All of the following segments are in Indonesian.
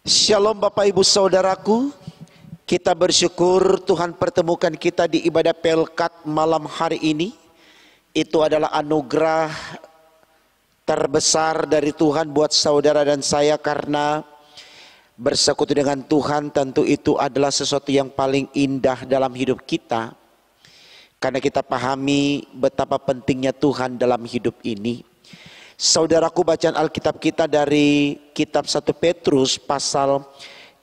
Shalom Bapak Ibu Saudaraku, kita bersyukur Tuhan pertemukan kita di ibadah Pelkat malam hari ini. Itu adalah anugerah terbesar dari Tuhan buat saudara dan saya, karena bersekutu dengan Tuhan tentu itu adalah sesuatu yang paling indah dalam hidup kita. Karena kita pahami betapa pentingnya Tuhan dalam hidup ini. Saudaraku, bacaan Alkitab kita dari kitab 1 Petrus pasal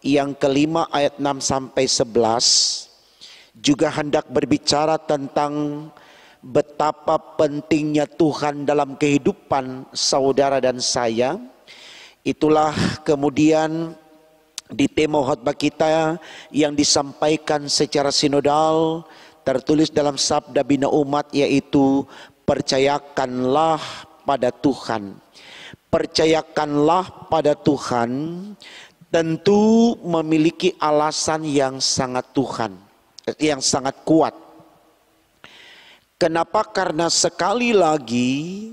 yang kelima ayat 6 sampai 11 juga hendak berbicara tentang betapa pentingnya Tuhan dalam kehidupan saudara dan saya. Itulah kemudian di tema khotbah kita yang disampaikan secara sinodal tertulis dalam Sabda Bina Umat, yaitu percayakanlah pada Tuhan. Percayakanlah pada Tuhan tentu memiliki alasan yang sangat kuat. Kenapa? Karena sekali lagi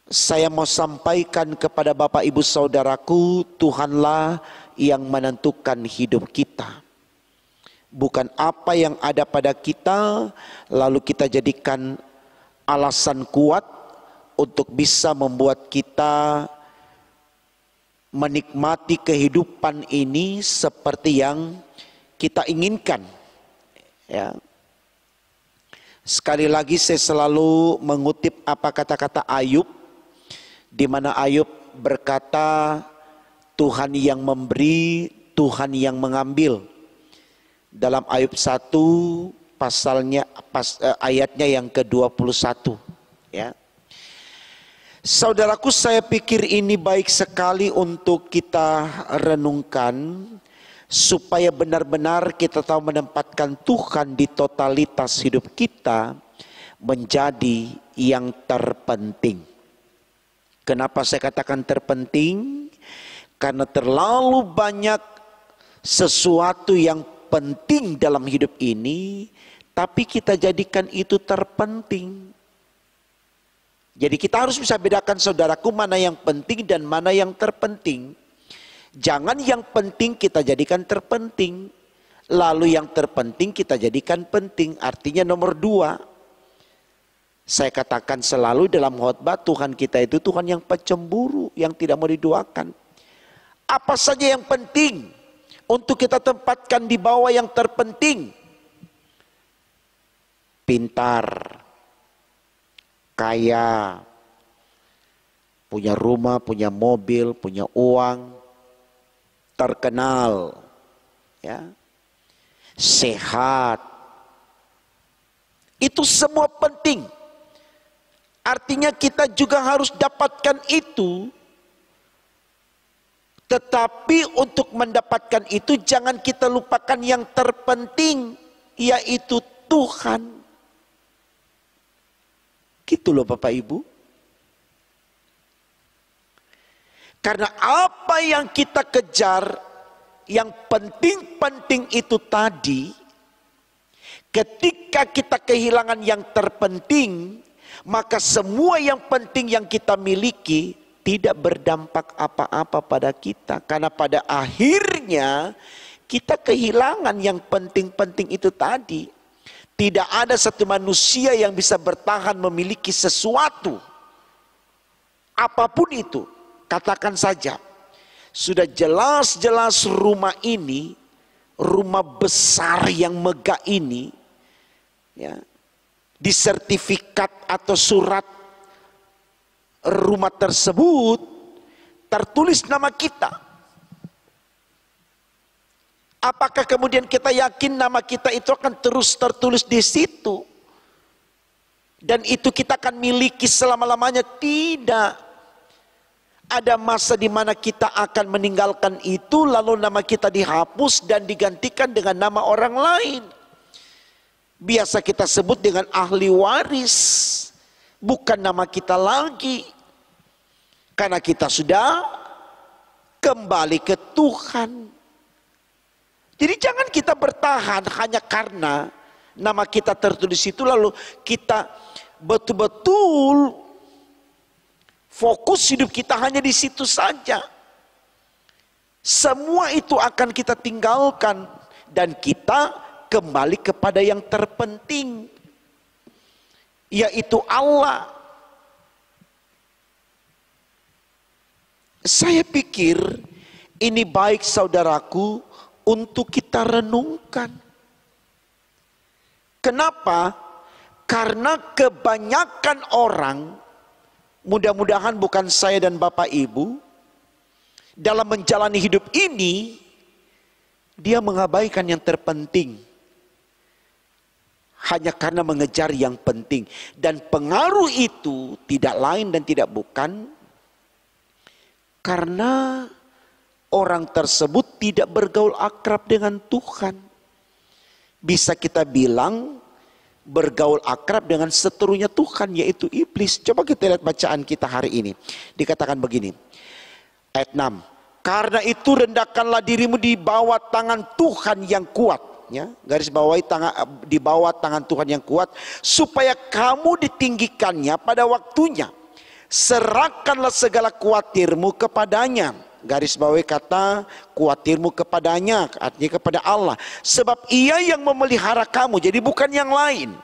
saya mau sampaikan kepada Bapak Ibu Saudaraku, Tuhanlah yang menentukan hidup kita. Bukan apa yang ada pada kita lalu kita jadikan alasan kuat untuk bisa membuat kita menikmati kehidupan ini seperti yang kita inginkan. Ya. Sekali lagi saya selalu mengutip apa kata-kata Ayub, di mana Ayub berkata, Tuhan yang memberi, Tuhan yang mengambil. Dalam Ayub 1 ayatnya yang ke-21. Ya. Saudaraku, saya pikir ini baik sekali untuk kita renungkan, supaya benar-benar kita tahu menempatkan Tuhan di totalitas hidup kita menjadi yang terpenting. Kenapa saya katakan terpenting? Karena terlalu banyak sesuatu yang penting dalam hidup ini, tapi kita jadikan itu terpenting. Jadi kita harus bisa bedakan, saudaraku, mana yang penting dan mana yang terpenting. Jangan yang penting kita jadikan terpenting, lalu yang terpenting kita jadikan penting. Artinya nomor 2. Saya katakan selalu dalam khotbah, Tuhan kita itu Tuhan yang pecemburu, yang tidak mau didoakan. Apa saja yang penting untuk kita tempatkan di bawah yang terpenting. Pintar, kaya, punya rumah, punya mobil, punya uang, terkenal, ya, sehat. Itu semua penting. Artinya kita juga harus dapatkan itu. Tetapi untuk mendapatkan itu jangan kita lupakan yang terpenting, yaitu Tuhan. Gitu loh Bapak Ibu. Karena apa yang kita kejar, yang penting-penting itu tadi, ketika kita kehilangan yang terpenting, maka semua yang penting yang kita miliki tidak berdampak apa-apa pada kita. Karena pada akhirnya kita kehilangan yang penting-penting itu tadi. Tidak ada satu manusia yang bisa bertahan memiliki sesuatu, apapun itu. Katakan saja, sudah jelas-jelas rumah ini, rumah besar yang megah ini, ya, di sertifikat atau surat rumah tersebut tertulis nama kita. Apakah kemudian kita yakin nama kita itu akan terus tertulis di situ? Dan itu kita akan miliki selama-lamanya? Tidak. Ada masa di mana kita akan meninggalkan itu, lalu nama kita dihapus dan digantikan dengan nama orang lain. Biasa kita sebut dengan ahli waris, bukan nama kita lagi. Karena kita sudah kembali ke Tuhan. Jadi jangan kita bertahan hanya karena nama kita tertulis itu, lalu kita betul-betul fokus hidup kita hanya di situ saja. Semua itu akan kita tinggalkan dan kita kembali kepada yang terpenting, yaitu Allah. Saya pikir ini baik saudaraku untuk kita renungkan. Kenapa? Karena kebanyakan orang, mudah-mudahan bukan saya dan Bapak Ibu, dalam menjalani hidup ini, dia mengabaikan yang terpenting. Hanya karena mengejar yang penting. Dan pengaruh itu tidak lain dan tidak bukan karena orang tersebut tidak bergaul akrab dengan Tuhan. Bisa kita bilang bergaul akrab dengan seterunya Tuhan, yaitu iblis. Coba kita lihat bacaan kita hari ini. Dikatakan begini, ayat 6. Karena itu rendahkanlah dirimu di bawah tangan Tuhan yang kuat. Ya, garis bawahi di bawah tangan Tuhan yang kuat, supaya kamu ditinggikannya pada waktunya. Serahkanlah segala kuatirmu kepadanya. Garis bawahi kata kuatirmu kepadanya, artinya kepada Allah. Sebab ia yang memelihara kamu, jadi bukan yang lain.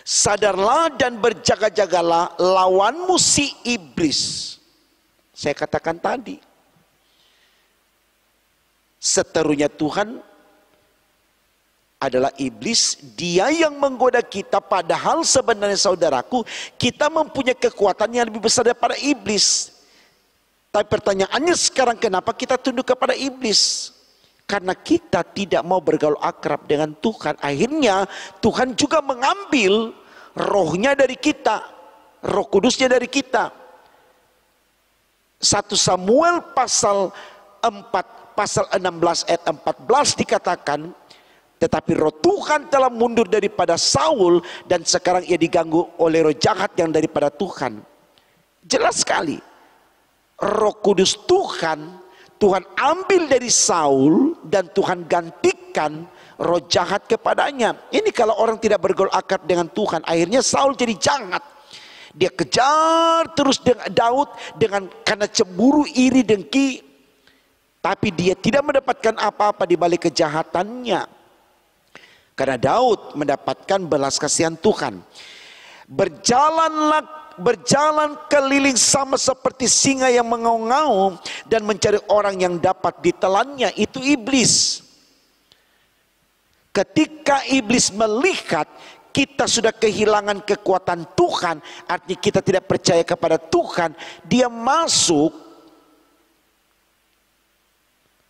Sadarlah dan berjaga-jagalah lawanmu si iblis. Saya katakan tadi, seterunya Tuhan adalah iblis. Dia yang menggoda kita, padahal sebenarnya saudaraku, kita mempunyai kekuatan yang lebih besar daripada iblis. Tapi pertanyaannya sekarang, kenapa kita tunduk kepada iblis? Karena kita tidak mau bergaul akrab dengan Tuhan. Akhirnya Tuhan juga mengambil rohnya dari kita, Roh Kudusnya dari kita. 1 Samuel pasal 16 ayat 14 dikatakan, tetapi roh Tuhan telah mundur daripada Saul dan sekarang ia diganggu oleh roh jahat yang daripada Tuhan. Jelas sekali, Roh Kudus Tuhan ambil dari Saul dan Tuhan gantikan roh jahat kepadanya. Ini kalau orang tidak bergaul akrab dengan Tuhan, akhirnya Saul jadi jahat. Dia kejar terus dengan Daud karena cemburu, iri, dengki. Tapi dia tidak mendapatkan apa-apa di balik kejahatannya. Karena Daud mendapatkan belas kasihan Tuhan. Berjalan keliling sama seperti singa yang mengaum-ngaum dan mencari orang yang dapat ditelannya. Itu iblis. Ketika iblis melihat kita sudah kehilangan kekuatan Tuhan, artinya kita tidak percaya kepada Tuhan, dia masuk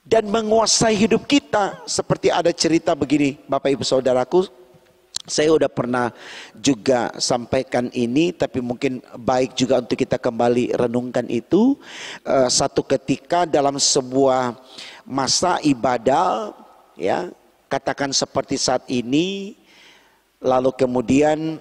dan menguasai hidup kita. Seperti ada cerita begini, Bapak Ibu Saudaraku, saya udah pernah juga sampaikan ini, tapi mungkin baik juga untuk kita kembali renungkan itu. Satu ketika dalam sebuah masa ibadah, ya, katakan seperti saat ini, lalu kemudian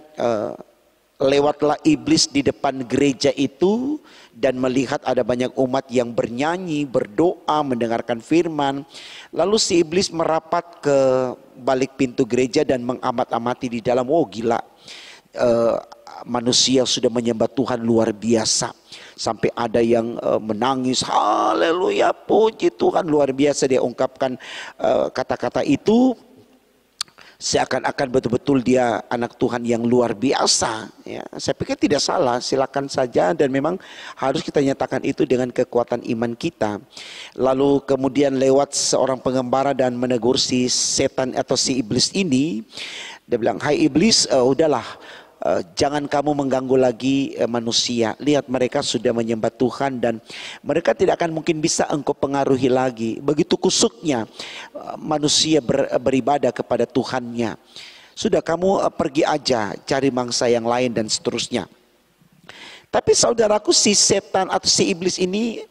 lewatlah iblis di depan gereja itu dan melihat ada banyak umat yang bernyanyi, berdoa, mendengarkan firman. Lalu si iblis merapat ke balik pintu gereja dan mengamat-amati di dalam. Oh gila, manusia sudah menyembah Tuhan luar biasa. Sampai ada yang menangis, haleluya, puji Tuhan, luar biasa. Dia ungkapkan kata-kata itu seakan-akan betul-betul dia anak Tuhan yang luar biasa. Ya, saya pikir tidak salah, silakan saja, dan memang harus kita nyatakan itu dengan kekuatan iman kita. Lalu kemudian lewat seorang pengembara dan menegur si setan atau si iblis ini. Dia bilang, hai iblis, udahlah, jangan kamu mengganggu lagi manusia. Lihat mereka sudah menyembah Tuhan dan mereka tidak akan mungkin bisa engkau pengaruhi lagi. Begitu kusuknya manusia beribadah kepada Tuhannya. Sudah, kamu pergi aja cari mangsa yang lain dan seterusnya. Tapi saudaraku, si setan atau si iblis ini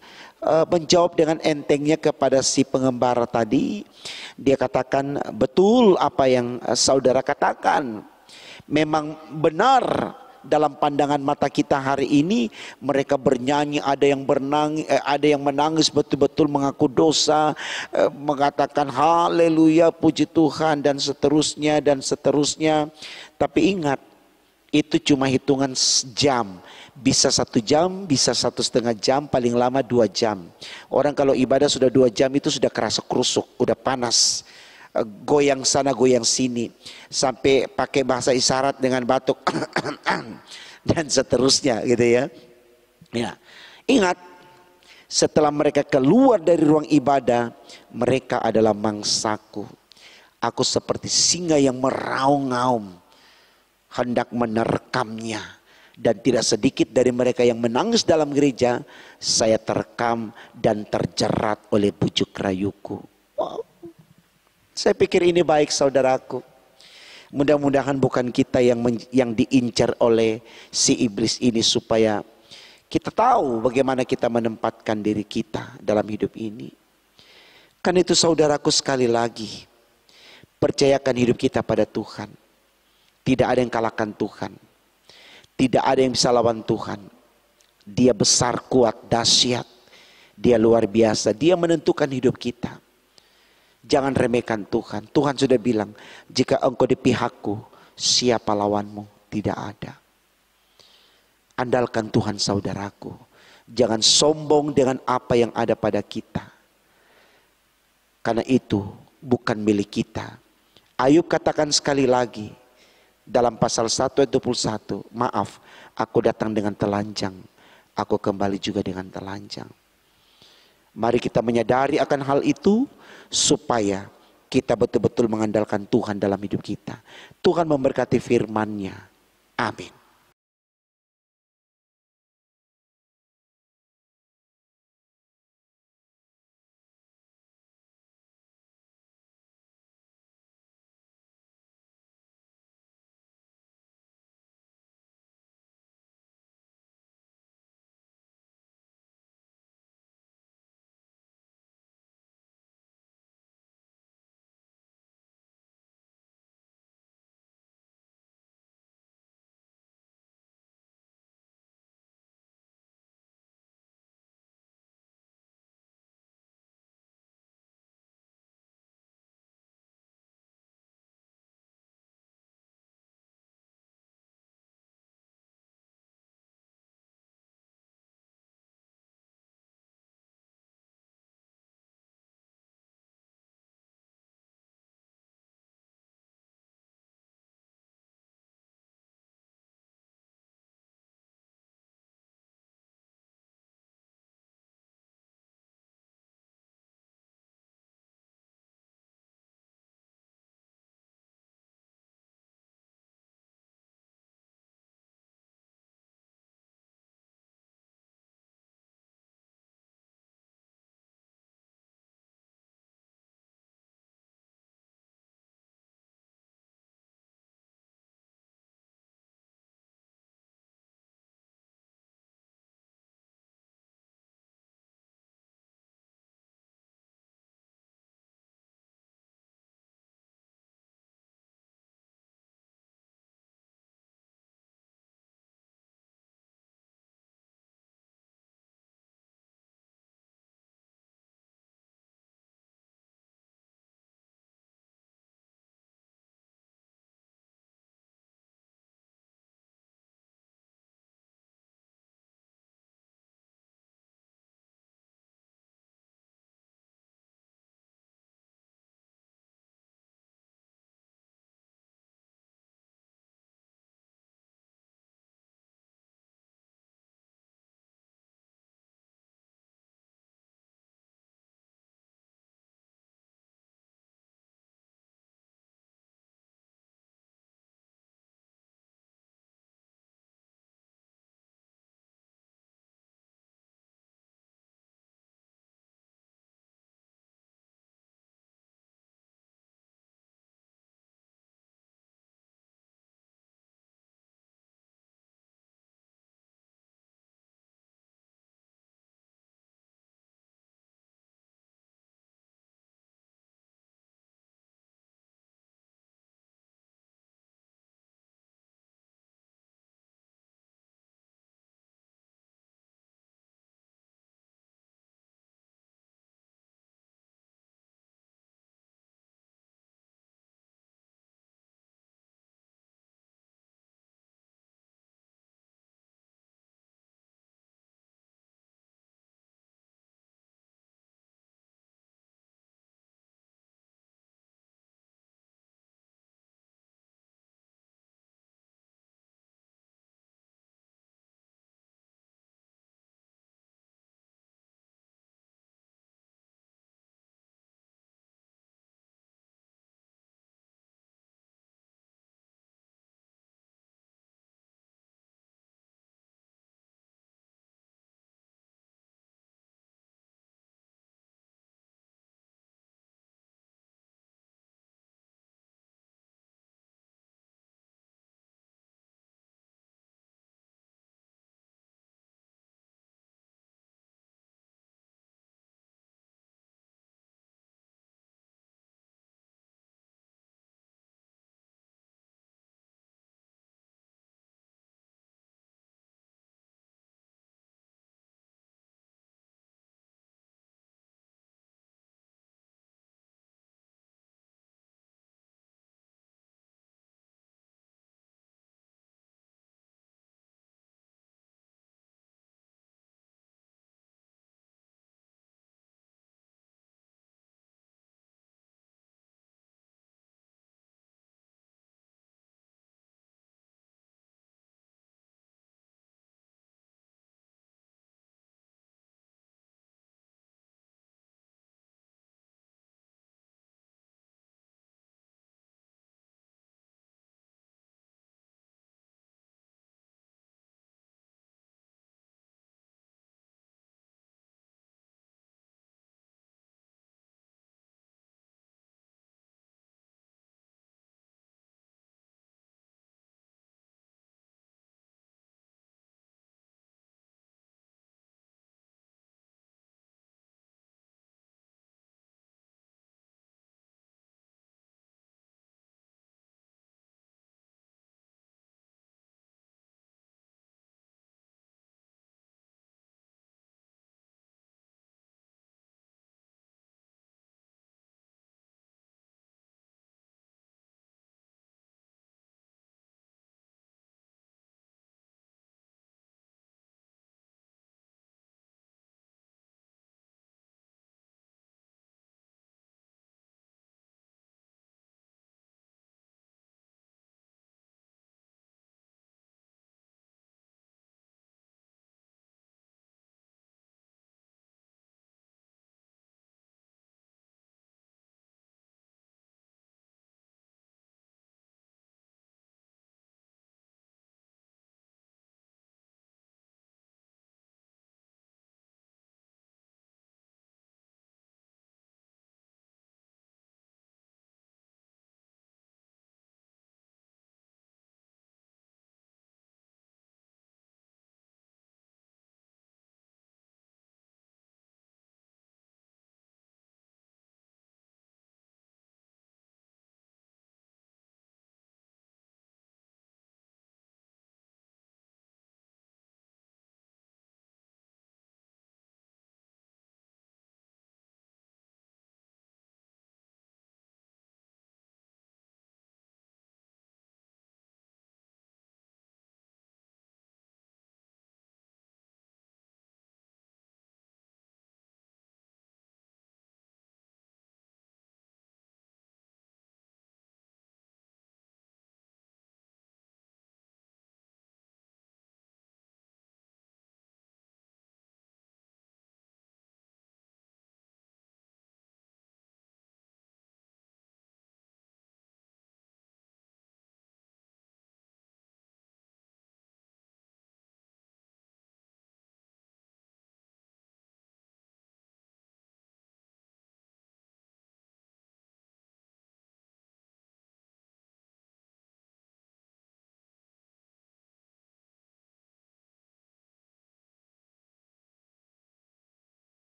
menjawab dengan entengnya kepada si pengembara tadi. Dia katakan, betul apa yang saudara katakan. Memang benar dalam pandangan mata kita hari ini, mereka bernyanyi, ada yang menangis betul-betul mengaku dosa, mengatakan haleluya, puji Tuhan, dan seterusnya dan seterusnya. Tapi ingat, Itu cuma hitungan jam. Bisa 1 jam, bisa 1,5 jam, paling lama 2 jam. Orang kalau ibadah sudah 2 jam itu sudah kerasa kerusuk, udah panas. Goyang sana, goyang sini. Sampai pakai bahasa isyarat dengan batuk. Dan seterusnya gitu ya. Ya. Ingat, setelah mereka keluar dari ruang ibadah, mereka adalah mangsaku. Aku seperti singa yang meraung-raung, hendak menerkamnya. Dan tidak sedikit dari mereka yang menangis dalam gereja, saya terkam dan terjerat oleh bujuk rayuku. Wow. Saya pikir ini baik saudaraku. Mudah-mudahan bukan kita yang diincar oleh si iblis ini, supaya kita tahu bagaimana kita menempatkan diri kita dalam hidup ini. Kan itu saudaraku, sekali lagi, percayakan hidup kita pada Tuhan. Tidak ada yang kalahkan Tuhan. Tidak ada yang bisa lawan Tuhan. Dia besar, kuat, dahsyat. Dia luar biasa. Dia menentukan hidup kita. Jangan remehkan Tuhan. Tuhan sudah bilang, jika engkau di pihakku, siapa lawanmu? Tidak ada. Andalkan Tuhan saudaraku. Jangan sombong dengan apa yang ada pada kita. Karena itu bukan milik kita. Ayub katakan sekali lagi, dalam pasal 1 ayat 21, maaf, aku datang dengan telanjang, aku kembali juga dengan telanjang. Mari kita menyadari akan hal itu, supaya kita betul-betul mengandalkan Tuhan dalam hidup kita. Tuhan memberkati firman-Nya. Amin.